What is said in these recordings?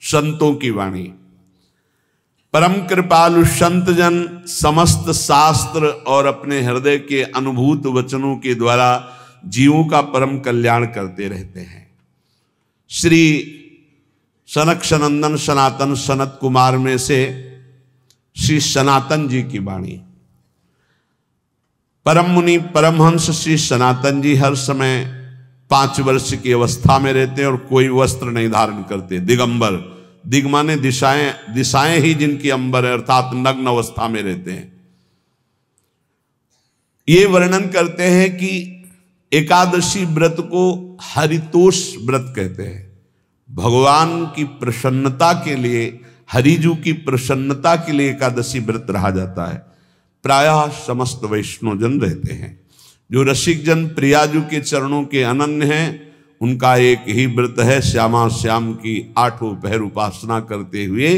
संतों की वाणी। परम कृपालु संत जन समस्त शास्त्र और अपने हृदय के अनुभूत वचनों के द्वारा जीवों का परम कल्याण करते रहते हैं। श्री सनक सनंदन सनातन सनत कुमार में से श्री सनातन जी की वाणी। परम मुनि परमहंस श्री सनातन जी हर समय 5 वर्ष की अवस्था में रहते हैं और कोई वस्त्र नहीं धारण करते, दिगंबर। दिग माने दिशाएं, दिशाएं ही जिनकी अंबर है, अर्थात नग्न अवस्था में रहते हैं। ये वर्णन करते हैं कि एकादशी व्रत को हरितोष व्रत कहते हैं। भगवान की प्रसन्नता के लिए, हरिजू की प्रसन्नता के लिए एकादशी व्रत रहा जाता है। प्रायः समस्त वैष्णव जन रहते हैं। जो रसिक जन प्रियाजू के चरणों के अनन्य हैं, उनका एक ही व्रत है, श्यामा श्याम की 8 पहर उपासना करते हुए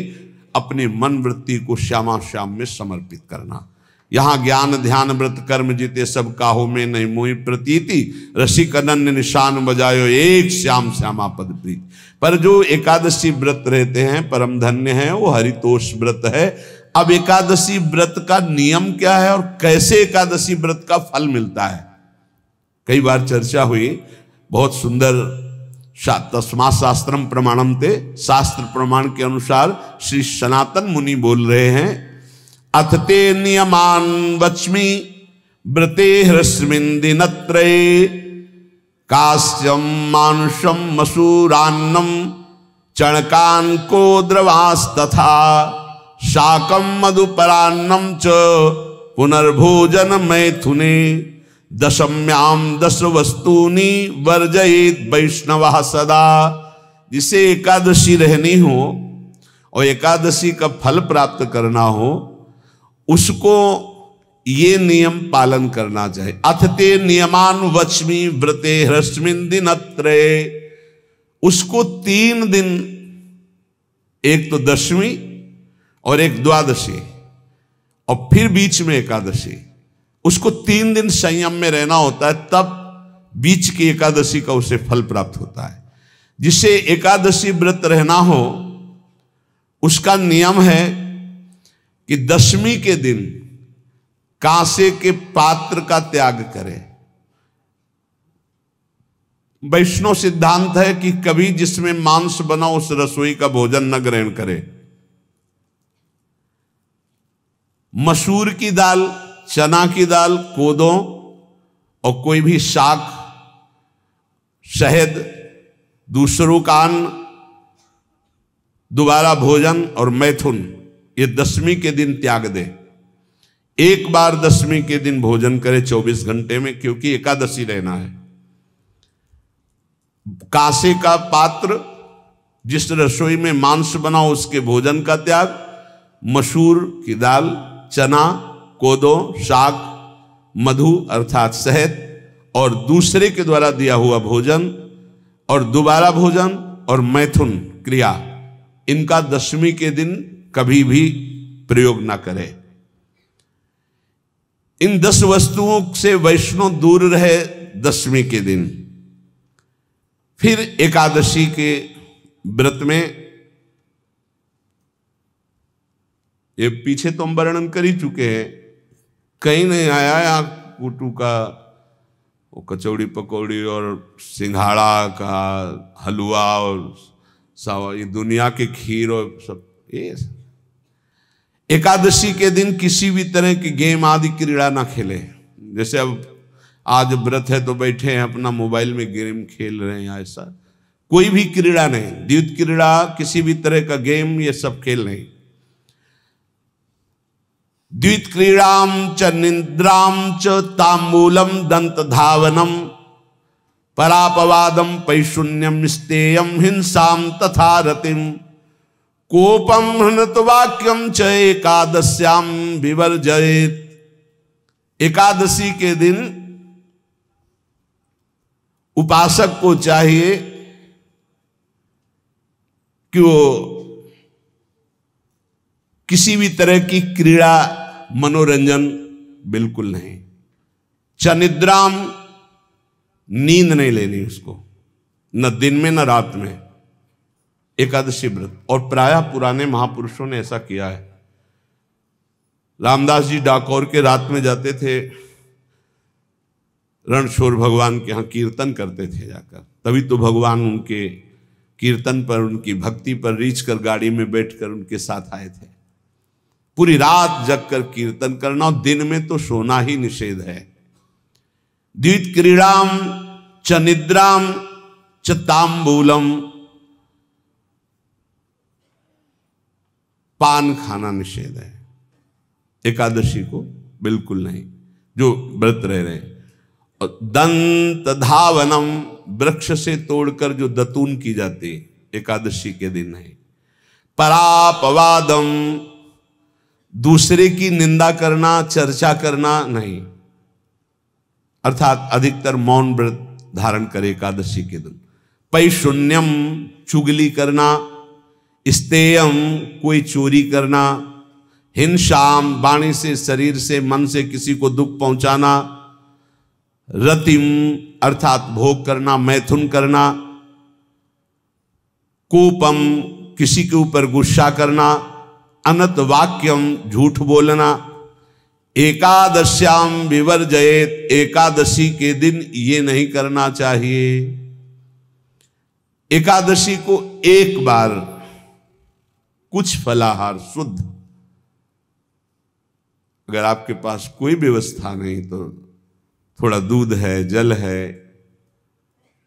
अपने मन वृत्ति को श्यामा श्याम में समर्पित करना। यहाँ ज्ञान ध्यान व्रत कर्म जीते सब काहो में नहीं मोहि प्रतीति, रसिक अनन्य निशान बजायो एक श्याम श्यामा पद प्रीति। पर जो एकादशी व्रत रहते हैं परम धन्य है, वो हरितोष व्रत है। अब एकादशी व्रत का नियम क्या है और कैसे एकादशी व्रत का फल मिलता है, कई बार चर्चा हुई। बहुत सुंदर तस्मा शास्त्रम प्रमाणम ते, शास्त्र प्रमाण के अनुसार श्री सनातन मुनि बोल रहे हैं, अथ ते नियमान वच्मि व्रते ह्रस्मिन् दिनत्रये, कास्यम मानुषम मसूरान्नम चणकान को द्रवास्तथा, शाकम मधुपरान्नम च पुनर्भोजन मैथुने, दशम्याम 10 वस्तूनि वर्जयेत वैष्णवः सदा। जिसे एकादशी रहनी हो और एकादशी का फल प्राप्त करना हो, उसको ये नियम पालन करना चाहिए। अथ ते नियमान वच्मि व्रते ह्रस्मिन् दिनत्रये, उसको 3 दिन, एक तो दशमी और एक द्वादशी और फिर बीच में एकादशी, उसको 3 दिन संयम में रहना होता है, तब बीच की एकादशी का उसे फल प्राप्त होता है। जिसे एकादशी व्रत रहना हो, उसका नियम है कि दशमी के दिन कांसे के पात्र का त्याग करे। वैष्णव सिद्धांत है कि कभी जिसमें मांस बना उस रसोई का भोजन न ग्रहण करे। मसूर की दाल, चना की दाल, कोदों और कोई भी शाक, शहद, दूसरों का अन्न, दोबारा भोजन और मैथुन, ये दशमी के दिन त्याग दे। एक बार दशमी के दिन भोजन करे 24 घंटे में, क्योंकि एकादशी रहना है। कांसे का पात्र, जिस रसोई में मांस बना उसके भोजन का त्याग, मसूर की दाल, चना, कोदो, शाक, मधु अर्थात शहद और दूसरे के द्वारा दिया हुआ भोजन और दोबारा भोजन और मैथुन क्रिया, इनका दशमी के दिन कभी भी प्रयोग ना करें। इन 10 वस्तुओं से वैष्णव दूर रहे दशमी के दिन। फिर एकादशी के व्रत में, ये पीछे तो हम वर्णन कर ही चुके हैं, कहीं नहीं आया यहाँ कुटू का वो कचौड़ी पकौड़ी और सिंघाड़ा का हलवा और सावा, ये दुनिया के खीर और सब। ये एकादशी के दिन किसी भी तरह की गेम आदि क्रीड़ा ना खेले। जैसे अब आज व्रत है तो बैठे हैं अपना मोबाइल में गेम खेल रहे हैं, ऐसा कोई भी क्रीड़ा नहीं। द्वैत क्रीड़ा, किसी भी तरह का गेम, ये सब खेल नहीं। द्वित क्रीड़ाम च निद्राम च तांबूलम दंत धावनम, परापवादम पैशून्यम स्तेयम हिंसाम तथा रतिम, कोपम हृतवाक्यम च एकादश्याम विवर्जयेत। एकादशी के दिन उपासक को चाहिए कि वो किसी भी तरह की क्रीड़ा, मनोरंजन बिल्कुल नहीं। चनिद्राम, नींद नहीं लेनी उसको, न दिन में न रात में। एकादशी व्रत। और प्रायः पुराने महापुरुषों ने ऐसा किया है। रामदास जी डाकोर के रात में जाते थे, रणछोड़ भगवान के यहाँ कीर्तन करते थे जाकर, तभी तो भगवान उनके कीर्तन पर, उनकी भक्ति पर रीछ कर गाड़ी में बैठकर उनके साथ आए थे। पूरी रात जगकर कीर्तन करना, और दिन में तो सोना ही निषेध है। द्वित क्रीड़ाम च निद्राम च तांबूलम, पान खाना निषेध है एकादशी को, बिल्कुल नहीं, जो व्रत रह रहे हैं। और दंत धावनम, वृक्ष से तोड़कर जो दतून की जाती एकादशी के दिन नहीं। परापवादम, दूसरे की निंदा करना, चर्चा करना नहीं, अर्थात अधिकतर मौन व्रत धारण करे एकादशी के दिन। पैशून्यम, चुगली करना। स्तेयम, कोई चोरी करना। हिंसाम, वाणी से, शरीर से, मन से किसी को दुख पहुंचाना। रतिम, अर्थात भोग करना, मैथुन करना। कोपम, किसी के ऊपर गुस्सा करना। अनत वाक्यम, झूठ बोलना। एकादश्याम विवर्जयेत, एकादशी के दिन ये नहीं करना चाहिए। एकादशी को एक बार कुछ फलाहार शुद्ध, अगर आपके पास कोई व्यवस्था नहीं तो थोड़ा दूध है, जल है,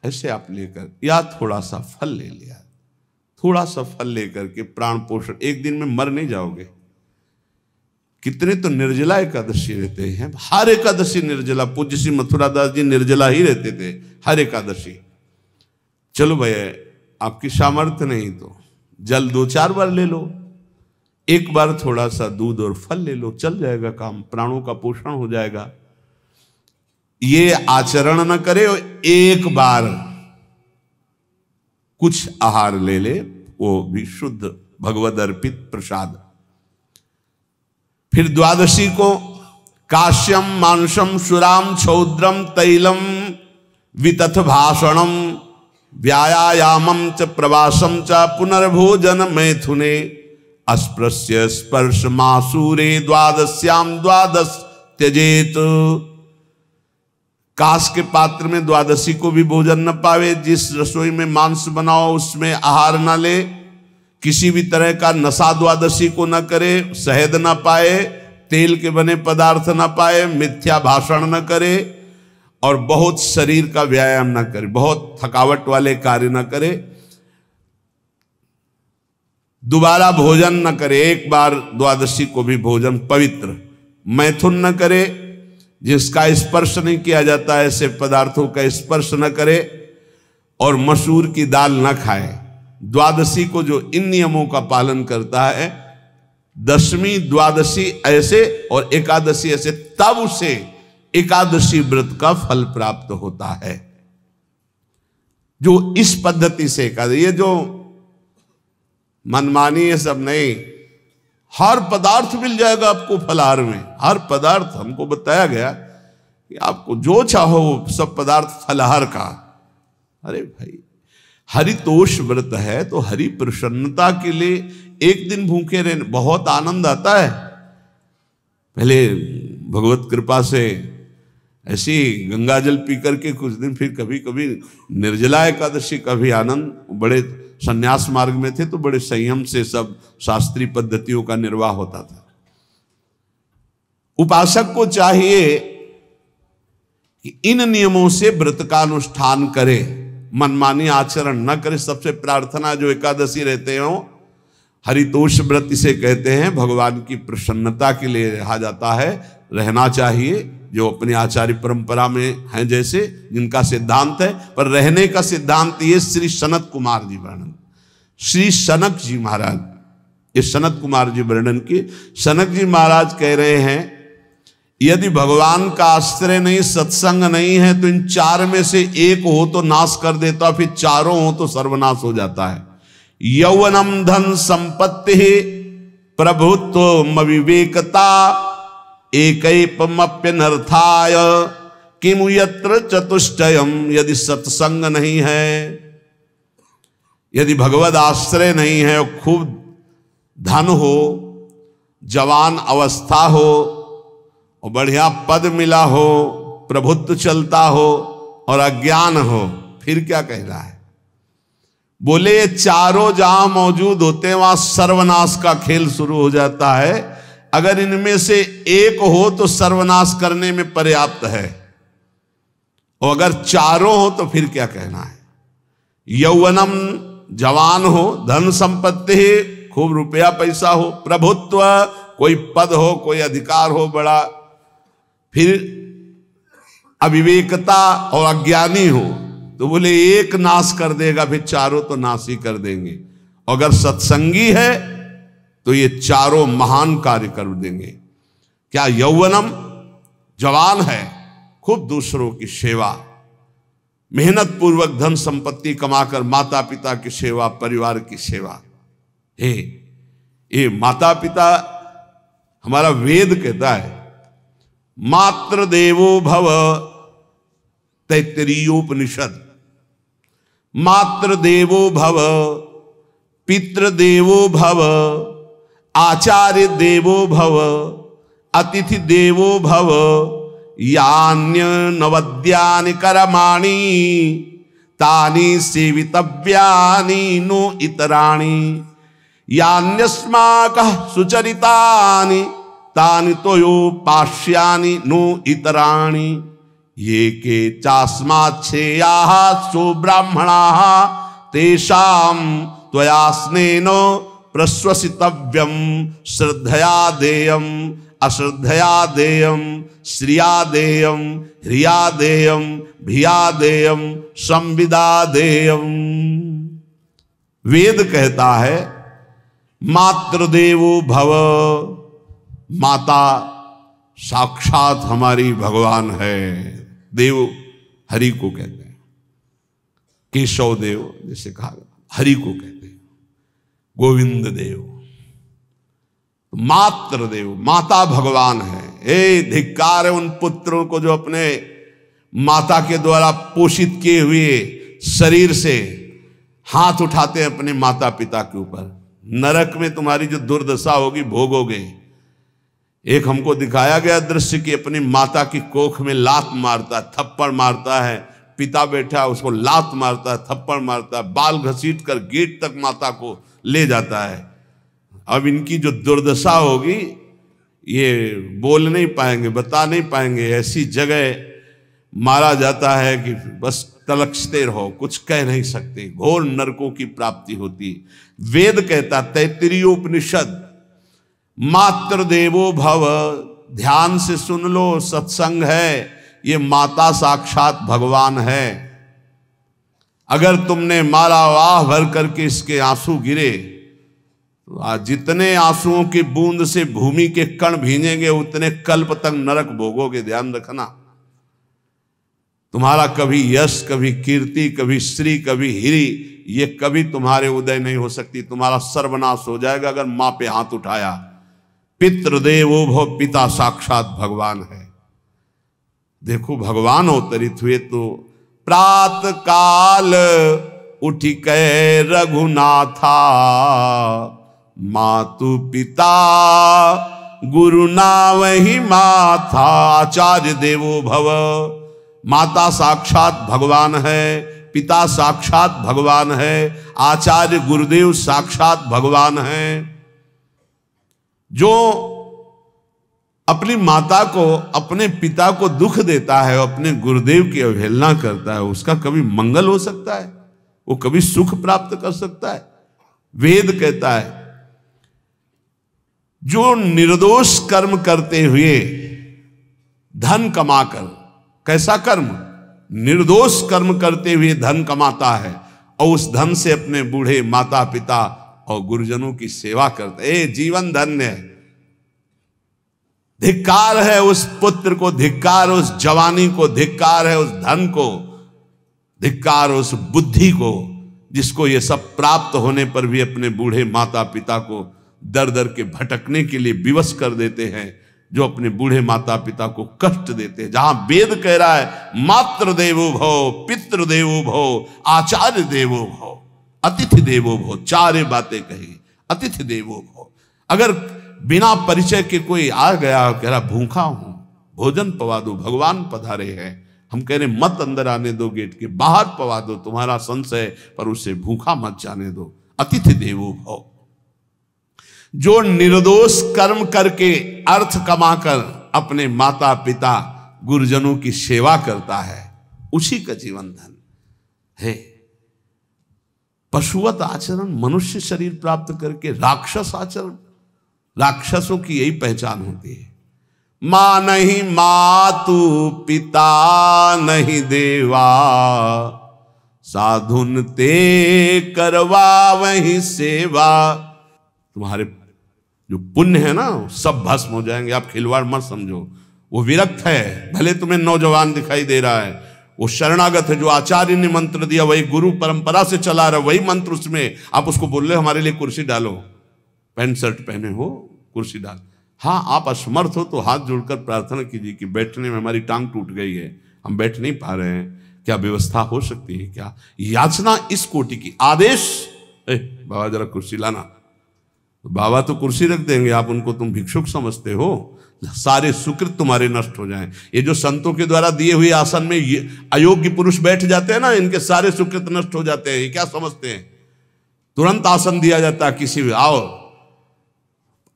ऐसे आप लेकर, या थोड़ा सा फल ले लिया, थोड़ा सा फल लेकर के प्राण पोषण, एक दिन में मर नहीं जाओगे। कितने तो निर्जला एकादशी रहते हैं, हर एकादशी निर्जला। पूज्य श्री मथुरा दास जी निर्जला ही रहते थे हर एकादशी। चलो भैया, आपकी सामर्थ्य नहीं तो जल 2-4 बार ले लो, एक बार थोड़ा सा दूध और फल ले लो, चल जाएगा काम, प्राणों का पोषण हो जाएगा। ये आचरण न करे, एक बार कुछ आहार ले ले, वो भी शुद्ध भगवद अर्पित प्रसाद। फिर द्वादशी को काश्यम मांसम सुराम क्षौद्रम तैलम वितथ भाषणम व्यायामम च प्रवासम च पुनर्भोजन मैथुने अस्पृश्य स्पर्श मासूरे द्वादश्याम द्वादश त्यजेत। कांस के पात्र में द्वादशी को भी भोजन न पावे। जिस रसोई में मांस बनाओ उसमें आहार न ले। किसी भी तरह का नशा द्वादशी को न करे। शहद न पाए, तेल के बने पदार्थ न पाए, मिथ्या भाषण न करे और बहुत शरीर का व्यायाम न करे, बहुत थकावट वाले कार्य न करे। दोबारा भोजन न करे, एक बार द्वादशी को भी भोजन पवित्र। मैथुन न करे, जिसका स्पर्श नहीं किया जाता ऐसे पदार्थों का स्पर्श न करे, और मसूर की दाल न खाए। द्वादशी को जो इन नियमों का पालन करता है, दशमी द्वादशी ऐसे और एकादशी ऐसे, तब उसे एकादशी व्रत का फल प्राप्त होता है। जो इस पद्धति से एकादशी, ये जो मनमानी है सब नहीं, हर पदार्थ मिल जाएगा आपको फलाहार में। हर पदार्थ हमको बताया गया कि आपको जो चाहो वो सब पदार्थ फलाहार का। अरे भाई, हरितोष व्रत है तो हरि प्रसन्नता के लिए एक दिन भूखे रहने बहुत आनंद आता है। पहले भगवत कृपा से ऐसी गंगा जल पी करके कुछ दिन, फिर कभी कभी निर्जला एकादशी का भी आनंद। बड़े संन्यास मार्ग में थे तो बड़े संयम से सब शास्त्रीय पद्धतियों का निर्वाह होता था। उपासक को चाहिए कि इन नियमों से व्रत का अनुष्ठान करे, मनमानी आचरण न करे। सबसे प्रार्थना जो एकादशी रहते हो, हरितोष व्रत इसे कहते हैं, भगवान की प्रसन्नता के लिए रहा जाता है, रहना चाहिए। जो अपनी आचार्य परंपरा में हैं जैसे, जिनका सिद्धांत है, पर रहने का सिद्धांत ये श्री सनत कुमार जी वर्णन, श्री सनक जी महाराज, ये सनत कुमार जी वर्णन की। सनक जी महाराज कह रहे हैं, यदि भगवान का आश्रय नहीं, सत्संग नहीं है, तो इन चार में से एक हो तो नाश कर देता, फिर चारों हो तो सर्वनाश हो जाता है। यौवनम धन संपत्ति प्रभुत्व विवेकता एकैपमप्यनर्थाय किमु यत्र चतुष्टयम। यदि सत्संग नहीं है, यदि भगवद आश्रय नहीं है और खूब धन हो, जवान अवस्था हो और बढ़िया पद मिला हो, प्रभुत्व चलता हो और अज्ञान हो, फिर क्या कहना है? बोले ये चारों जहां मौजूद होते हैं वहां सर्वनाश का खेल शुरू हो जाता है। अगर इनमें से एक हो तो सर्वनाश करने में पर्याप्त है, और अगर चारों हो तो फिर क्या कहना है? यौवनम, जवान हो, धन संपत्ति, खूब रुपया पैसा हो, प्रभुत्व, कोई पद हो, कोई अधिकार हो बड़ा, फिर अविवेकता और अज्ञानी हो, तो बोले एक नाश कर देगा, फिर चारों तो नाश ही कर देंगे। अगर सत्संगी है तो ये चारों महान कार्य कर देंगे। क्या? यौवनम, जवान है, खूब दूसरों की सेवा, मेहनत पूर्वक धन संपत्ति कमाकर माता पिता की सेवा, परिवार की सेवा। हे, ये माता पिता, हमारा वेद कहता है मातृ देवो भव, तैत्तिरीयोपनिषद, मातृ देवो भव, पितृ देवो भव, आचार्य देवो भव, अतिथि देवो भव, यान्य नवद्यानि कर्माणि तानि सेवितव्यानि नो इतराणि, यान्यस्माकः सुचरितानि तानि तोयोपास्यानि नो इतराणि, ये के चास्माच्छेयाः सो ब्राह्मणाः तेषां त्वया स्नेन प्रश्वसितव्यं, श्रद्धया देयम् अश्रद्धया देयम्, श्रिया देयम् ह्रिया देयम् भिया देयम् संविदा देयम्। वेद कहता है मातृदेवो भव, माता साक्षात हमारी भगवान है। देव हरि को कहते हैं, केशव देव जैसे कहा, हरि को कहते हैं गोविंद देव। मातृ देव, माता भगवान है। ए धिक्कार है उन पुत्रों को जो अपने माता के द्वारा पोषित किए हुए शरीर से हाथ उठाते हैं अपने माता पिता के ऊपर। नरक में तुम्हारी जो दुर्दशा होगी भोगोगे। एक हमको दिखाया गया दृश्य कि अपनी माता की कोख में लात मारता है, थप्पड़ मारता है, पिता बैठा है उसको लात मारता है, थप्पड़ मारता है, बाल घसीट कर गेट तक माता को ले जाता है। अब इनकी जो दुर्दशा होगी ये बोल नहीं पाएंगे, बता नहीं पाएंगे। ऐसी जगह मारा जाता है कि बस तलकते रहो, कुछ कह नहीं सकते, घोर नरकों की प्राप्ति होती। वेद कहता, तैत्तिरीयोपनिषद, मातृ देवो भव, ध्यान से सुन लो, सत्संग है, ये माता साक्षात भगवान है। अगर तुमने मारा वाह भर करके इसके आंसू गिरे, तो जितने आंसुओं की बूंद से भूमि के कण भींजेंगे उतने कल्प तक नरक भोगोगे। ध्यान रखना, तुम्हारा कभी यश, कभी कीर्ति, कभी श्री, कभी हिरी, ये कभी तुम्हारे उदय नहीं हो सकती। तुम्हारा सर्वनाश हो जाएगा अगर मां पे हाथ उठाया। पितृदेवो भव, पिता साक्षात भगवान है। देखो भगवान अवतरित हुए तो प्रात काल उठी कै रघुनाथा, मातु पिता गुरु नावहि माथा। आचार्य देवो भव, माता साक्षात भगवान है, पिता साक्षात भगवान है, आचार्य गुरुदेव साक्षात भगवान है। जो अपनी माता को, अपने पिता को दुख देता है, अपने गुरुदेव की अवहेलना करता है, उसका कभी मंगल हो सकता है? वो कभी सुख प्राप्त कर सकता है? वेद कहता है जो निर्दोष कर्म करते हुए धन कमाकर, कैसा कर्म? निर्दोष कर्म करते हुए धन कमाता है और उस धन से अपने बूढ़े माता पिता और गुरुजनों की सेवा करता है, जीवन धन्य है। धिक्कार है उस पुत्र को, धिक्कार उस जवानी को, धिक्कार है उस धन को, धिक्कार उस बुद्धि को जिसको ये सब प्राप्त होने पर भी अपने बूढ़े माता पिता को दर दर के भटकने के लिए विवश कर देते हैं, जो अपने बूढ़े माता पिता को कष्ट देते हैं। जहां वेद कह रहा है मातृ देवो भव, पितृ देवो भव, आचार्य देवो भव, अतिथि देवो भव, चार बातें कही, अतिथि देवो भव। अगर बिना परिचय के कोई आ गया, कह रहा भूखा हूं, भोजन पवा दो, भगवान पधारे हैं, हम कह रहे मत अंदर आने दो, गेट के बाहर पवा दो, तुम्हारा संशय पर उसे भूखा मत जाने दो, अतिथि देवो भव। जो निर्दोष कर्म करके अर्थ कमाकर अपने माता पिता गुरुजनों की सेवा करता है, उसी का जीवन धन है। पशुवत आचरण, मनुष्य शरीर प्राप्त करके राक्षस आचरण, राक्षसों की यही पहचान होती है। मां नहीं मातु पिता नहीं देवा, साधुन ते करवा वही सेवा। तुम्हारे जो पुण्य है ना सब भस्म हो जाएंगे, आप खिलवाड़ मत समझो। वो विरक्त है, भले तुम्हें नौजवान दिखाई दे रहा है, वो शरणागत है, जो आचार्य ने मंत्र दिया वही गुरु परंपरा से चला रहा, वही मंत्र उसमें, आप उसको बोल रहे हमारे लिए कुर्सी डालो, पैंट शर्ट पहने हो कुर्सी डाल। हाँ, आप असमर्थ हो तो हाथ जोड़कर प्रार्थना कीजिए कि बैठने में हमारी टांग टूट गई है, हम बैठ नहीं पा रहे हैं, क्या व्यवस्था हो सकती है क्या? याचना इस कोटि की। आदेश, बाबा जरा कुर्सी लाना, तो बाबा तो कुर्सी रख देंगे, आप उनको तुम भिक्षुक समझते हो, सारे सुकृत तुम्हारे नष्ट हो जाएं। ये जो संतों के द्वारा दिए हुए आसन में ये अयोग्य पुरुष बैठ जाते हैं ना, इनके सारे सुकृत नष्ट हो जाते हैं। ये क्या समझते हैं? तुरंत आसन दिया जाता है, किसी भी आओ,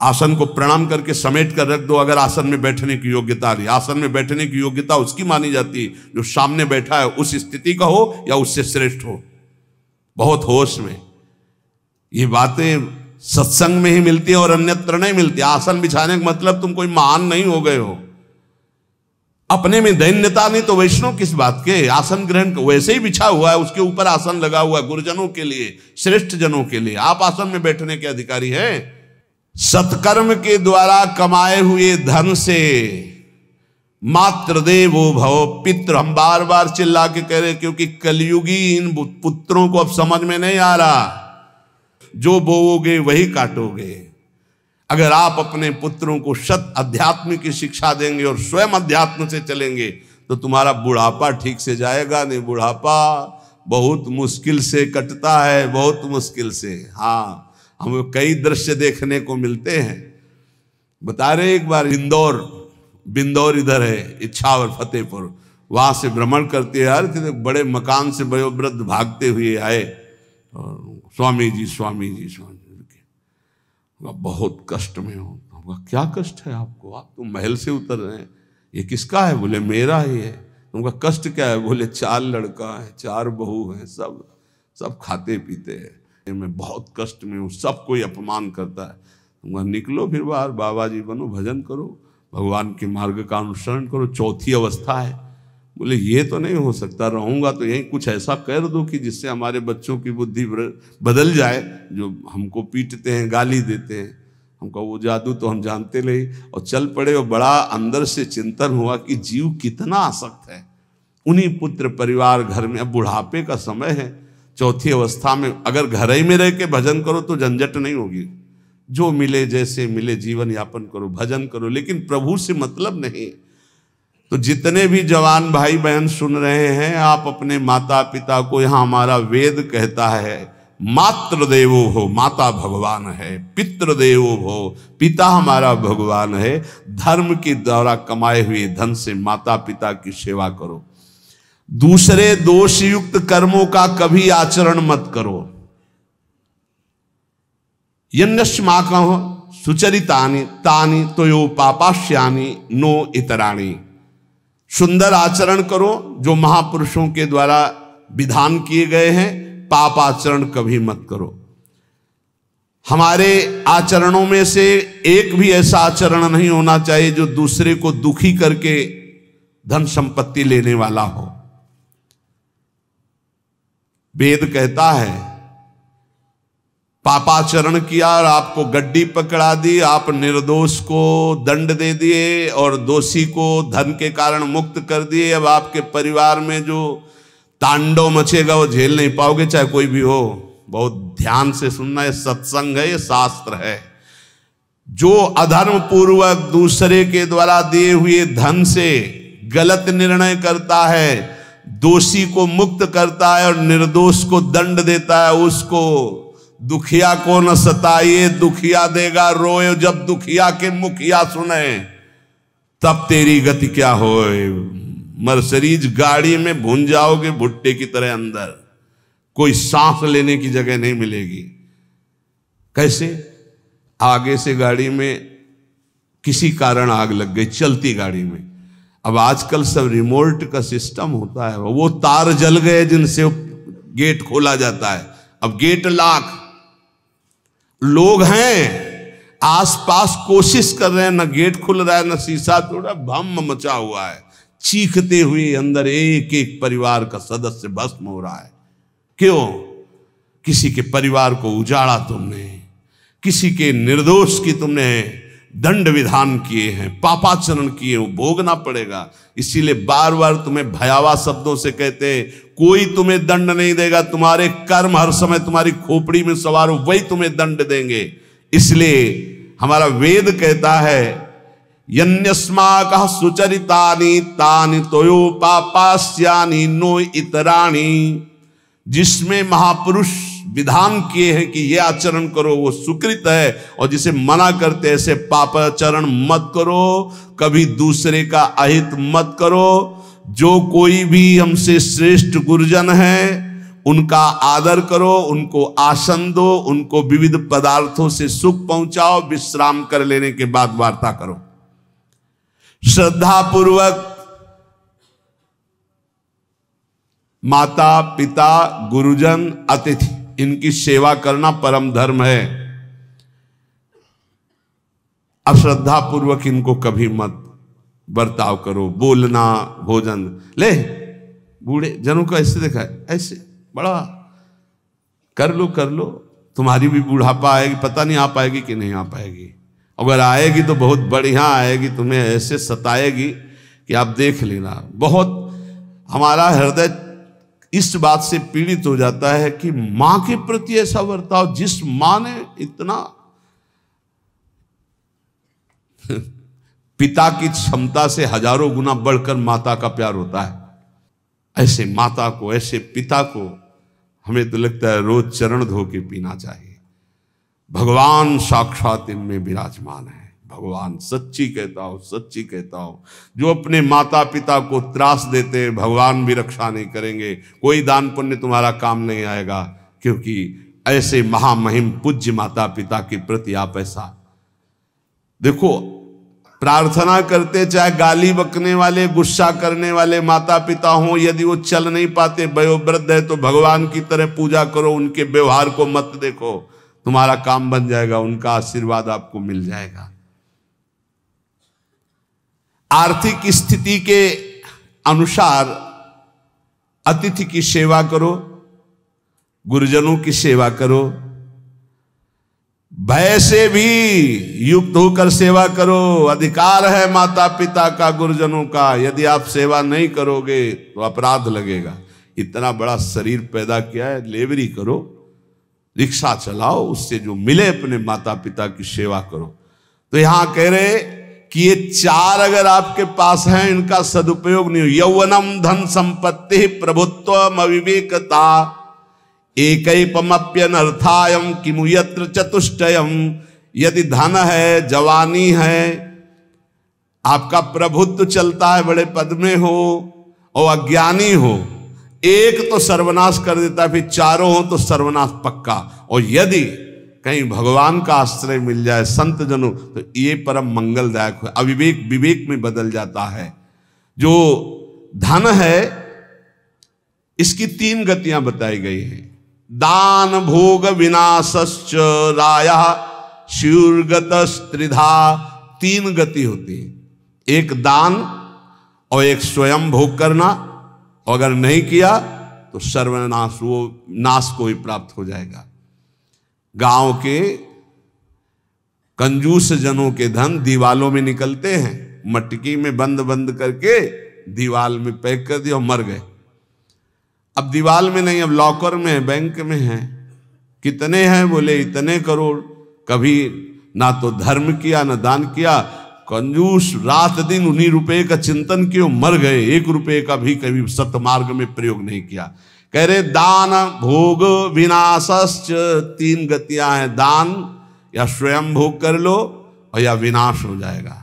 आसन को प्रणाम करके समेट कर रख दो, अगर आसन में बैठने की योग्यता रही। आसन में बैठने की योग्यता उसकी मानी जाती है जो सामने बैठा है, उस स्थिति का हो या उससे श्रेष्ठ हो। बहुत होश में ये बातें सत्संग में ही मिलती है और अन्यत्र नहीं मिलती। आसन बिछाने का मतलब तुम कोई महान नहीं हो गए हो, अपने में दैन्यता नहीं तो वैष्णव किस बात के? आसन ग्रहण वैसे ही बिछा हुआ है, उसके ऊपर आसन लगा हुआ है गुरुजनों के लिए, श्रेष्ठ जनों के लिए। आप आसन में बैठने के अधिकारी हैं। सत्कर्म के द्वारा कमाए हुए धन से मात्र देवो भव पितृ, हम बार बार चिल्ला के कह रहे, क्योंकि कलयुगी इन पुत्रों को अब समझ में नहीं आ रहा। जो बोओगे वही काटोगे। अगर आप अपने पुत्रों को शत अध्यात्म की शिक्षा देंगे और स्वयं अध्यात्म से चलेंगे तो तुम्हारा बुढ़ापा ठीक से जाएगा नहीं। बुढ़ापा बहुत मुश्किल से कटता है, बहुत मुश्किल से। हाँ, हमें कई दृश्य देखने को मिलते हैं। बता रहे एक बार बिंदौर इधर है, इच्छावर फतेहपुर, वहां से भ्रमण करते यार, बड़े मकान से वयोवृद्ध भागते हुए आए और स्वामी जी बहुत कष्ट में हो। क्या कष्ट है आपको? आप तो महल से उतर रहे हैं, ये किसका है? बोले मेरा ही है। उनका कष्ट क्या है? बोले 4 लड़का है, 4 बहू हैं, सब खाते पीते हैं, मैं बहुत कष्ट में हूँ, सब कोई अपमान करता है। तुम निकलो फिर बाहर, बाबा जी बनो, भजन करो, भगवान के मार्ग का अनुसरण करो। चौथी अवस्था है। बोले ये तो नहीं हो सकता, रहूंगा तो यहीं कुछ ऐसा कर दो कि जिससे हमारे बच्चों की बुद्धि बदल जाए, जो हमको पीटते हैं, गाली देते हैं। हमको वो जादू तो हम जानते नहीं, और चल पड़े। और बड़ा अंदर से चिंतन हुआ कि जीव कितना आसक्त है उन्हीं पुत्र परिवार घर में। अब बुढ़ापे का समय है, चौथी अवस्था में अगर घर ही में रह के भजन करो तो झंझट नहीं होगी। जो मिले जैसे मिले जीवन यापन करो, भजन करो, लेकिन प्रभु से मतलब नहीं। तो जितने भी जवान भाई बहन सुन रहे हैं, आप अपने माता पिता को, यहाँ हमारा वेद कहता है मात्र देवो हो, माता भगवान है, पितृ देवो हो, पिता हमारा भगवान है। धर्म के द्वारा कमाए हुए धन से माता पिता की सेवा करो। दूसरे दोषयुक्त कर्मों का कभी आचरण मत करो। यन्यस्माकं सुचरितानि तानि तयो पापाश्यानि नो इतराणि। सुंदर आचरण करो जो महापुरुषों के द्वारा विधान किए गए हैं, पाप आचरण कभी मत करो। हमारे आचरणों में से एक भी ऐसा आचरण नहीं होना चाहिए जो दूसरे को दुखी करके धन संपत्ति लेने वाला हो। वेद कहता है पापाचरण किया और आपको गड्डी पकड़ा दी, आप निर्दोष को दंड दे दिए और दोषी को धन के कारण मुक्त कर दिए। अब आपके परिवार में जो तांडव मचेगा वो झेल नहीं पाओगे, चाहे कोई भी हो। बहुत ध्यान से सुनना, ये सत्संग है, ये शास्त्र है। जो अधर्म पूर्वक दूसरे के द्वारा दिए हुए धन से गलत निर्णय करता है, दोषी को मुक्त करता है और निर्दोष को दंड देता है। उसको दुखिया को न सताइए, दुखिया देगा रोए, जब दुखिया के मुखिया सुने तब तेरी गति क्या होए। मर्सिडीज गाड़ी में भून जाओगे भुट्टे की तरह अंदर, कोई सांस लेने की जगह नहीं मिलेगी। कैसे? आगे से गाड़ी में किसी कारण आग लग गई, चलती गाड़ी में। अब आजकल सब रिमोट का सिस्टम होता है, वो तार जल गए जिनसे गेट खोला जाता है। अब गेट लॉक, लोग हैं आसपास कोशिश कर रहे हैं, न गेट खुल रहा है न शीशा तोड़ा, भम मचा हुआ है। चीखते हुए अंदर एक एक परिवार का सदस्य भस्म हो रहा है। क्यों? किसी के परिवार को उजाड़ा तुमने, किसी के निर्दोष की तुमने दंड विधान किए हैं, पापाचरण किए, वो भोगना पड़ेगा। इसीलिए बार बार तुम्हें भयावह शब्दों से कहते हैं, कोई तुम्हें दंड नहीं देगा, तुम्हारे कर्म हर समय तुम्हारी खोपड़ी में सवार हो, वही तुम्हें दंड देंगे। इसलिए हमारा वेद कहता है, यन्यस्माकः सुचरितानि तानि तोयो पापास्यानि नो इतराणि। जिसमें महापुरुष विधान किए हैं कि ये आचरण करो वो सुकृत है, और जिसे मना करते ऐसे पापाचरण मत करो, कभी दूसरे का अहित मत करो। जो कोई भी हमसे श्रेष्ठ गुरुजन है उनका आदर करो, उनको आसन दो, उनको विविध पदार्थों से सुख पहुंचाओ, विश्राम कर लेने के बाद वार्ता करो। श्रद्धा पूर्वक माता पिता गुरुजन अतिथि इनकी सेवा करना परम धर्म है। अश्रद्धा पूर्वक इनको कभी मत बर्ताव करो। बोलना, भोजन, ले बूढ़े जनों को ऐसे देखा है, ऐसे बड़ा कर लो, तुम्हारी भी बुढ़ापा आएगी, पता नहीं आ पाएगी कि नहीं आ पाएगी। अगर आएगी तो बहुत बढ़िया आएगी, तुम्हें ऐसे सताएगी कि आप देख लेना। बहुत हमारा हृदय इस बात से पीड़ित हो जाता है कि मां के प्रति ऐसा बर्ताव, जिस मां ने इतना पिता की क्षमता से हजारों गुना बढ़कर माता का प्यार होता है। ऐसे माता को, ऐसे पिता को हमें तो लगता है रोज चरण धो के पीना चाहिए। भगवान साक्षात इनमें विराजमान है। भगवान सच्ची कहता हूं, जो अपने माता पिता को त्रास देते हैं भगवान भी रक्षा नहीं करेंगे, कोई दान पुण्य तुम्हारा काम नहीं आएगा। क्योंकि ऐसे महामहिम पूज्य माता पिता के प्रति आप ऐसा देखो, प्रार्थना करते, चाहे गाली बकने वाले, गुस्सा करने वाले माता पिता हों, यदि वो चल नहीं पाते, वयोवृद्ध है, तो भगवान की तरह पूजा करो, उनके व्यवहार को मत देखो, तुम्हारा काम बन जाएगा, उनका आशीर्वाद आपको मिल जाएगा। आर्थिक स्थिति के अनुसार अतिथि की सेवा करो, गुरुजनों की सेवा करो, भय से भी युक्त होकर सेवा करो। अधिकार है माता पिता का, गुरुजनों का। यदि आप सेवा नहीं करोगे तो अपराध लगेगा। इतना बड़ा शरीर पैदा किया है, लेबरी करो, रिक्शा चलाओ, उससे जो मिले अपने माता पिता की सेवा करो। तो यहां कह रहे कि ये चार अगर आपके पास हैं, इनका सदुपयोग नहीं हो। यौवनम धन संपत्ति प्रभुत्वम अविवेकता एकैपमप्यनर्थायम किमु यत्र चतुष्टयम। यदि धन है, जवानी है, आपका प्रभुत्व चलता है, बड़े पद में हो और अज्ञानी हो, एक तो सर्वनाश कर देता है, फिर चारों हो तो सर्वनाश पक्का। और यदि कहीं भगवान का आश्रय मिल जाए, संत जनों, तो ये परम मंगलदायक है। अविवेक विवेक में बदल जाता है। जो धन है, इसकी तीन गतियां बताई गई हैं। दान भोग विनाशश्च रायः स्युर्गतस्त्रिधा। तीन गति होती है, एक दान और एक स्वयं भोग करना, और अगर नहीं किया तो सर्वनाश, वो नाश को ही प्राप्त हो जाएगा। गांव के कंजूस जनों के धन दीवालों में निकलते हैं, मटकी में बंद बंद करके दीवाल में पैक कर दिया और मर गए। अब दीवाल में नहीं, अब लॉकर में है, बैंक में है। कितने हैं? बोले इतने करोड़। कभी ना तो धर्म किया ना दान किया, कंजूस रात दिन उन्हीं रुपए का चिंतन किए, मर गए, 1 रुपए का भी कभी सत्मार्ग में प्रयोग नहीं किया। कह रहे दान भोग विनाशश्च, 3 गतियां हैं, दान या स्वयं भोग कर लो और या विनाश हो जाएगा।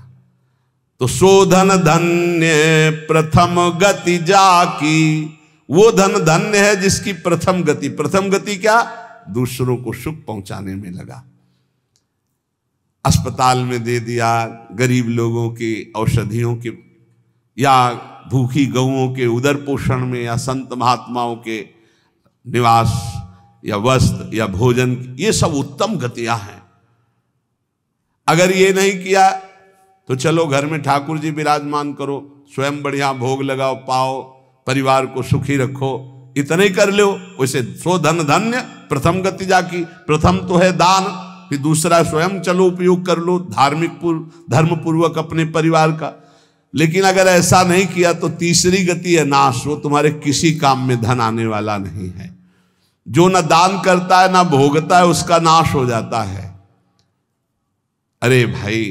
तो सो धन धन्य प्रथम गति जाकी, वो धन धन्य है जिसकी प्रथम गति क्या, दूसरों को सुख पहुंचाने में लगा। अस्पताल में दे दिया, गरीब लोगों के औषधियों के या भूखी गौओं के उदर पोषण में, या संत महात्माओं के निवास या वस्त्र या भोजन, ये सब उत्तम गतियां हैं। अगर ये नहीं किया तो चलो घर में ठाकुर जी विराजमान करो, स्वयं बढ़िया भोग लगाओ, पाओ, परिवार को सुखी रखो, इतने कर लो। वैसे सो धन धन्य प्रथम गति जाकी, प्रथम तो है दान, फिर दूसरा स्वयं चलो उपयोग कर लो धर्म पूर्वक अपने परिवार का। लेकिन अगर ऐसा नहीं किया तो तीसरी गति है नाश, वो तुम्हारे किसी काम में धन आने वाला नहीं है। जो न दान करता है ना भोगता है, उसका नाश हो जाता है। अरे भाई,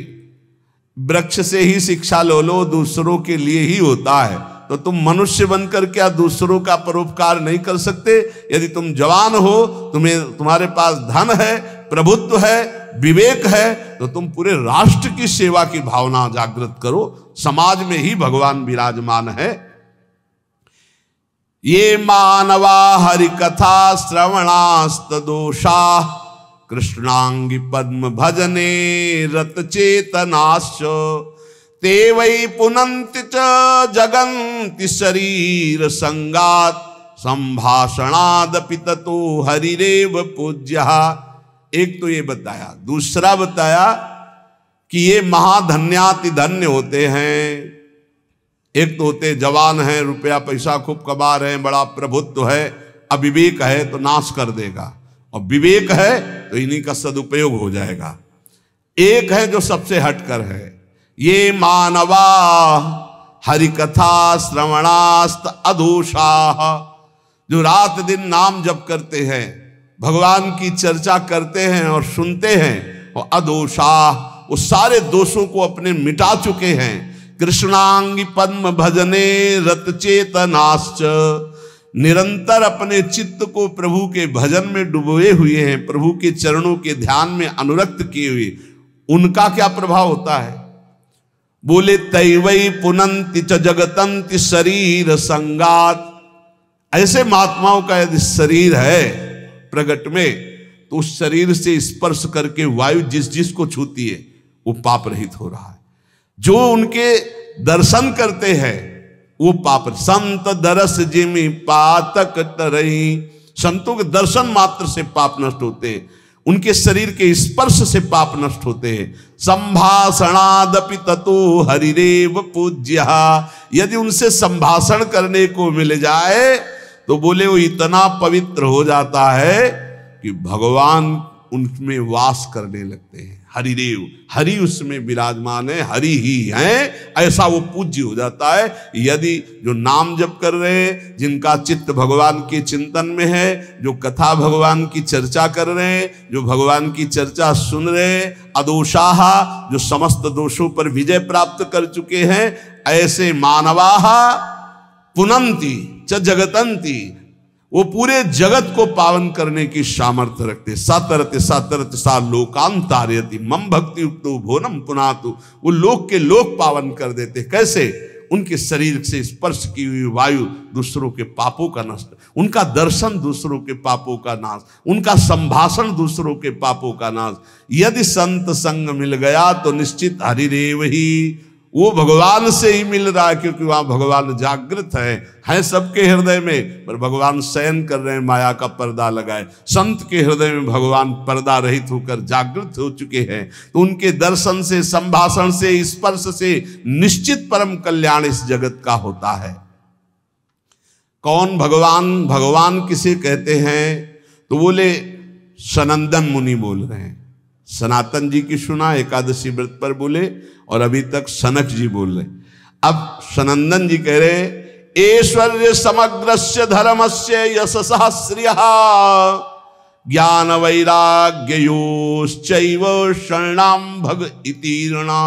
वृक्ष से ही शिक्षा लो, दूसरों के लिए ही होता है, तो तुम मनुष्य बनकर क्या दूसरों का परोपकार नहीं कर सकते? यदि तुम जवान हो, तुम्हारे पास धन है, प्रभुत्व है, विवेक है, तो तुम पूरे राष्ट्र की सेवा की भावना जागृत करो। समाज में ही भगवान विराजमान है। ये मानवा हरि कथा श्रवणास्त दोषा, कृष्णांगी पद्म भजने रत चेतनाश्च, ते वै पुनन्ति च जगन्ति शरीर संगात, संभाषणादपि ततो हरिरेव पूज्यः। एक तो ये बताया, दूसरा बताया कि ये महाधन्याति धन्य होते हैं। एक तो होते जवान हैं, रुपया पैसा खूब कमा रहे हैं, बड़ा प्रभुत्व है, अविवेक है तो नाश कर देगा, और विवेक है तो इन्हीं का सदुपयोग हो जाएगा। एक है जो सबसे हटकर है, ये मानवा हरिकथा श्रवणास्त अधोषाः, जो रात दिन नाम जप करते हैं, भगवान की चर्चा करते हैं और सुनते हैं, और अधोषाः, वो सारे दोषों को अपने मिटा चुके हैं। कृष्णांगी पद्म भजने रत चेतनाश्च, निरंतर अपने चित्त को प्रभु के भजन में डुबोए हुए हैं, प्रभु के चरणों के ध्यान में अनुरक्त किए हुए, उनका क्या प्रभाव होता है? बोले तैवै पुनन्ति च जगतन्ति शरीर संगात। ऐसे महात्माओं का यदि शरीर है प्रगट में, तो उस शरीर से स्पर्श करके वायु जिस जिस को छूती है वो पाप रहित हो रहा है। जो उनके दर्शन करते हैं वो पाप, संत दरस जिमि पातक तरई, संतों के दर्शन मात्र से पाप नष्ट होते हैं, उनके शरीर के स्पर्श से पाप नष्ट होते हैं। संभाषणादपि ततो हरिरेव पूज्यः, यदि उनसे संभाषण करने को मिल जाए तो बोले वो इतना पवित्र हो जाता है कि भगवान उनमें वास करने लगते हैं। हरिदेव, हरि उसमें विराजमान है, हरि ही हैं, ऐसा वो पूज्य हो जाता है। यदि जो नाम जप कर रहे हैं, जिनका चित्त भगवान के चिंतन में है, जो कथा भगवान की चर्चा कर रहे हैं, जो भगवान की चर्चा सुन रहे हैं, अदोषाः, जो समस्त दोषों पर विजय प्राप्त कर चुके हैं, ऐसे मानवाः पुनन्ति च जगतन्ति, वो पूरे जगत को पावन करने की सामर्थ्य रखते। सातरते सातरते सा लोकांतारयति मम भक्ति युक्तो भोनम पुनातु, वो लोक के लोक पावन कर देते। कैसे? उनके शरीर से स्पर्श की हुई वायु दूसरों के पापों का नष्ट, उनका दर्शन दूसरों के पापों का नाश, उनका संभाषण दूसरों के पापों का नाश। यदि संत संग मिल गया तो निश्चित हरिदेव ही, वो भगवान से ही मिल रहा है, क्योंकि वहां भगवान जागृत है सबके हृदय में, पर भगवान शयन कर रहे हैं, माया का पर्दा लगाए। संत के हृदय में भगवान पर्दा रहित होकर जागृत हो चुके हैं, तो उनके दर्शन से, संभाषण से, स्पर्श से निश्चित परम कल्याण इस जगत का होता है। कौन भगवान? भगवान किसे कहते हैं? तो बोले सनंदन मुनि बोल रहे हैं। सनातन जी की सुना, एकादशी व्रत पर बोले, और अभी तक सनक जी बोल रहे। अब सनंदन जी कह रहे, ऐश्वर्य समग्रस्य धर्मस्य यशसः श्रियः, ज्ञान वैराग्ययोश्चैव शरणां भग इति ऋणा।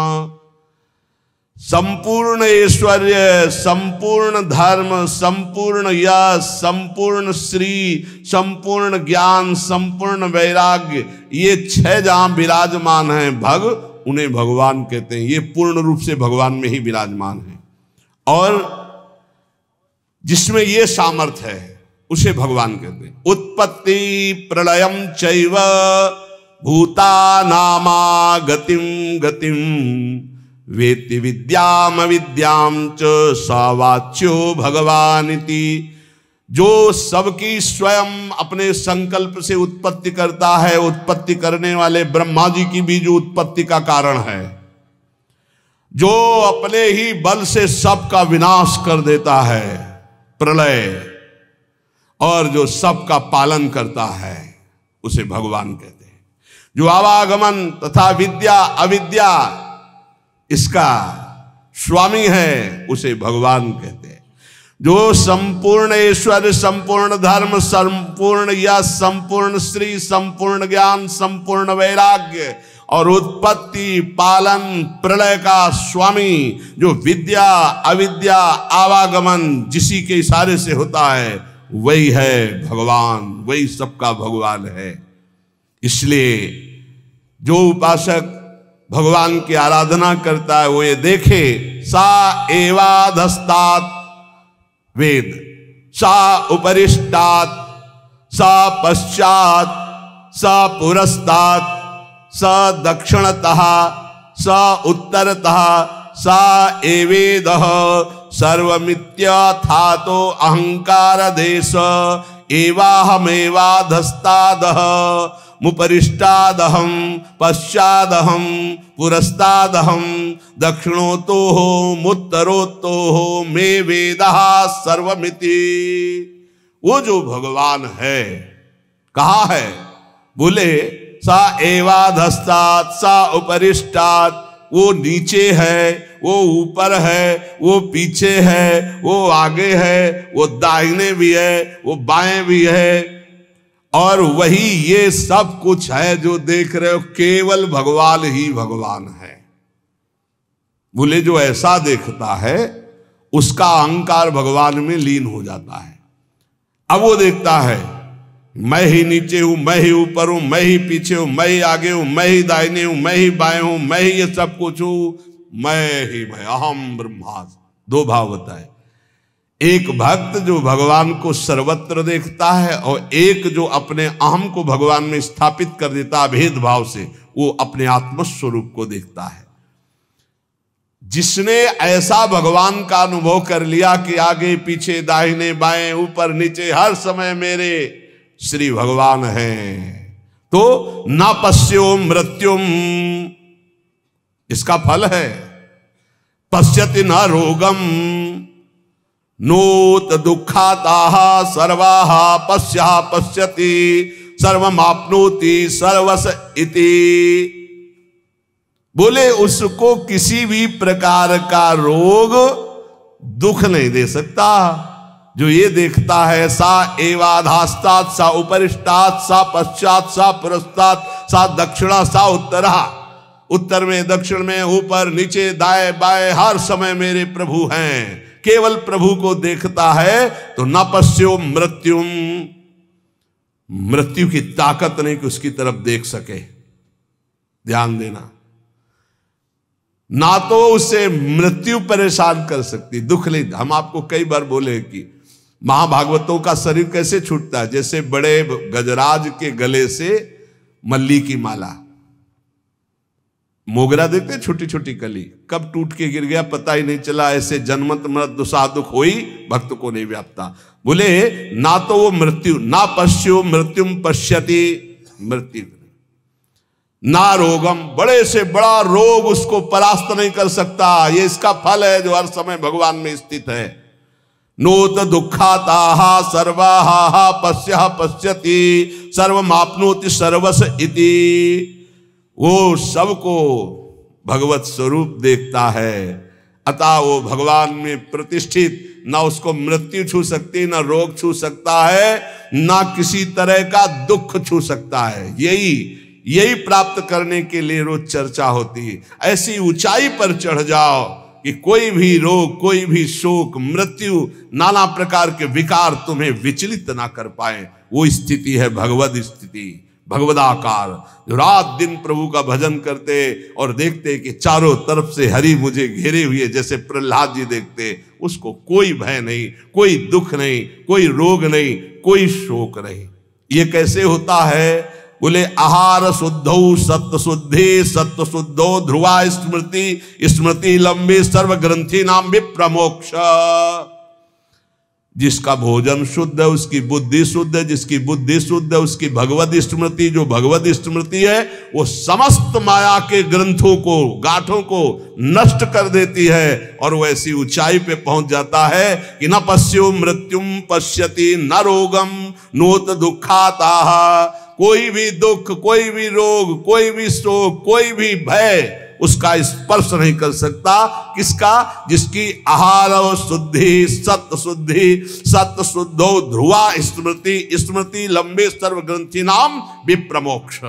संपूर्ण ऐश्वर्य, संपूर्ण धर्म, संपूर्ण यश, संपूर्ण श्री, संपूर्ण ज्ञान, संपूर्ण वैराग्य, ये 6 जहां विराजमान हैं उन्हें भगवान कहते हैं। ये पूर्ण रूप से भगवान में ही विराजमान है और जिसमें ये सामर्थ्य है उसे भगवान कहते हैं। उत्पत्ति प्रलयम चैव भूतानामा गतिम गतिम वेत्ति विद्याम अविद्याम च सवाच्यो भगवानिति। जो सबकी स्वयं अपने संकल्प से उत्पत्ति करता है, उत्पत्ति करने वाले ब्रह्मा जी की भी जो उत्पत्ति का कारण है, जो अपने ही बल से सबका विनाश कर देता है प्रलय, और जो सबका पालन करता है उसे भगवान कहते हैं। जो आवागमन तथा विद्या अविद्या इसका स्वामी है उसे भगवान कहते हैं। जो संपूर्ण ऐश्वर्य, संपूर्ण धर्म, संपूर्ण यश, संपूर्ण श्री, संपूर्ण ज्ञान, संपूर्ण वैराग्य और उत्पत्ति पालन प्रलय का स्वामी, जो विद्या अविद्या आवागमन जिसी के इशारे से होता है, वही है भगवान, वही सबका भगवान है। इसलिए जो उपासक भगवान की आराधना करता है वो ये देखे, सा एवाधस्तात् वेद, सा उपरिष्टात्, सा पश्चात्, सा पुरस्तात्, सा दक्षिणतः, सा उत्तरतः, सा एवेदः सर्वमित्यथातो अहंकार देश एवाहमेवाधस्तादः मुपरिष्टादहं पश्चादहं पुरस्तादहं दक्षिणोतोः मुत्तरोतोः मे वेदः सर्वमिति। वो जो भगवान है कहा है, बोले सा एवाधस्तात्, सा उपरिष्टात्, वो नीचे है, वो ऊपर है, वो पीछे है, वो आगे है, वो दाहिने भी है, वो बाएं भी है, और वही ये सब कुछ है जो देख रहे हो, केवल भगवान ही भगवान है। बोले जो ऐसा देखता है उसका अहंकार भगवान में लीन हो जाता है। अब वो देखता है मैं ही नीचे हूं, मैं ही ऊपर हूं, मैं ही पीछे हूं, मैं ही आगे हूं, मैं ही दाहिने हूं, मैं ही बाएं हूं, मैं ही ये सब कुछ हूं, मैं अहम ब्रह्मास्मि। 2 भाव होता है, एक भक्त जो भगवान को सर्वत्र देखता है और एक जो अपने अहम को भगवान में स्थापित कर देता है भेदभाव से, वो अपने आत्मस्वरूप को देखता है। जिसने ऐसा भगवान का अनुभव कर लिया कि आगे पीछे दाहिने बाएं ऊपर नीचे हर समय मेरे श्री भगवान हैं, तो न पश्यो मृत्युम, इसका फल है पश्यति न रोगम नोत दुखाताः सर्वाः पश्यः पश्यति सर्वमाप्नोति सर्वस इति। बोले उसको किसी भी प्रकार का रोग दुख नहीं दे सकता। जो ये देखता है सा एवाधास्तात्, सा उपरिष्टात्, सा पश्चात्, सा पुरस्तात्, सा दक्षिणा, सा उत्तरा, उत्तर में दक्षिण में ऊपर नीचे दाएं बाएं हर समय मेरे प्रभु हैं, केवल प्रभु को देखता है तो न पश्यो मृत्युम, मृत्यु की ताकत नहीं कि उसकी तरफ देख सके। ध्यान देना, ना तो उसे मृत्यु परेशान कर सकती, दुख नहीं। हम आपको कई बार बोले कि महाभागवतों का शरीर कैसे छूटता है, जैसे बड़े गजराज के गले से मल्ली की माला, मोगरा देखते छोटी छोटी कली, कब टूट के गिर गया पता ही नहीं चला, ऐसे जन्मत मृत दुसादुख होई भक्त को नहीं व्याप्ता। बोले ना तो वो मृत्यु, ना पश्यो मृत्युम पश्यति, मृत्यु ना रोगम, बड़े से बड़ा रोग उसको परास्त नहीं कर सकता। ये इसका फल है जो हर समय भगवान में स्थित है। नोत दुखाताः सर्वाः पश्यः पश्यति सर्वमाप्नोति सर्वस इति। वो सबको भगवत स्वरूप देखता है, अतः वो भगवान में प्रतिष्ठित, ना उसको मृत्यु छू सकती, ना रोग छू सकता है, ना किसी तरह का दुख छू सकता है। यही प्राप्त करने के लिए रोज चर्चा होती है। ऐसी ऊंचाई पर चढ़ जाओ कि कोई भी रोग, कोई भी शोक, मृत्यु, नाना प्रकार के विकार तुम्हें विचलित ना कर पाए। वो स्थिति है भगवद स्थिति, भगवदाकार, जो रात दिन प्रभु का भजन करते और देखते कि चारों तरफ से हरि मुझे घेरे हुए, जैसे प्रहलाद जी देखते, उसको कोई भय नहीं, कोई दुख नहीं, कोई रोग नहीं, कोई शोक नहीं। ये कैसे होता है? बोले आहार शुद्धौ सत्व शुद्धि, सत्व शुद्धो ध्रुवा स्मृति, स्मृति लंबे सर्व ग्रंथि नाम विप्रमोक्ष। जिसका भोजन शुद्ध है उसकी बुद्धि शुद्ध है, जिसकी बुद्धि शुद्ध है उसकी भगवत स्मृति, जो भगवत स्मृति है वो समस्त माया के ग्रंथों को, गांठों को नष्ट कर देती है और वो ऐसी ऊंचाई पे पहुंच जाता है कि न पश्यो मृत्युम पश्यति न रोगम नोत दुखाता। कोई भी दुख, कोई भी रोग, कोई भी शोक, कोई भी भय उसका स्पर्श नहीं कर सकता। किसका? जिसकी आहार शुद्धि, सत्य शुद्धि, सत्य शुद्धो ध्रुवा स्मृति, स्मृति लंबे सर्व ग्रंथि नाम विप्रमोक्ष।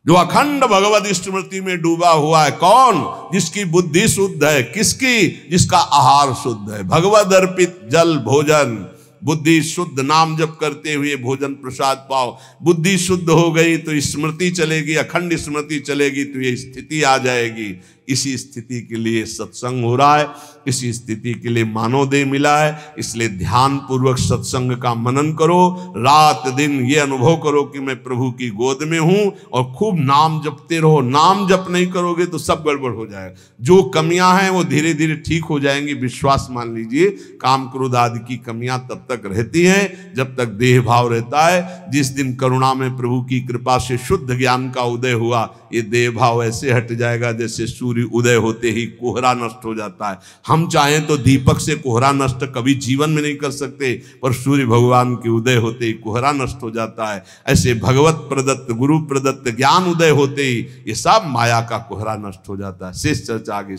जो अखंड भगवत स्मृति में डूबा हुआ है, कौन? जिसकी बुद्धि शुद्ध है। किसकी? जिसका आहार शुद्ध है, भगवद अर्पित जल भोजन। बुद्धि शुद्ध, नाम जप करते हुए भोजन प्रसाद पाओ। बुद्धि शुद्ध हो गई तो स्मृति चलेगी, अखंड स्मृति चलेगी तो ये स्थिति आ जाएगी। इसी स्थिति के लिए सत्संग हो रहा है, इसी स्थिति के लिए मानव देह मिला है। इसलिए ध्यान पूर्वक सत्संग का मनन करो, रात दिन ये अनुभव करो कि मैं प्रभु की गोद में हूं, और खूब नाम जपते रहो। नाम जप नहीं करोगे तो सब गड़बड़ हो जाएगा। जो कमियां हैं वो धीरे धीरे ठीक हो जाएंगी, विश्वास मान लीजिए। काम क्रोध आदि की कमियां तब तक रहती हैं जब तक देह भाव रहता है। जिस दिन करुणा में प्रभु की कृपा से शुद्ध ज्ञान का उदय हुआ, ये देह भाव ऐसे हट जाएगा जैसे सूर्य उदय होते ही कोहरा नष्ट हो जाता है। हम चाहें तो दीपक से कोहरा नष्ट कभी जीवन में नहीं कर सकते, पर सूर्य भगवान के उदय होते ही कोहरा नष्ट हो जाता है। ऐसे भगवत प्रदत्त, गुरु प्रदत्त ज्ञान उदय होते ही ये सब माया का कोहरा नष्ट हो जाता है। शेष चर्चा आगे।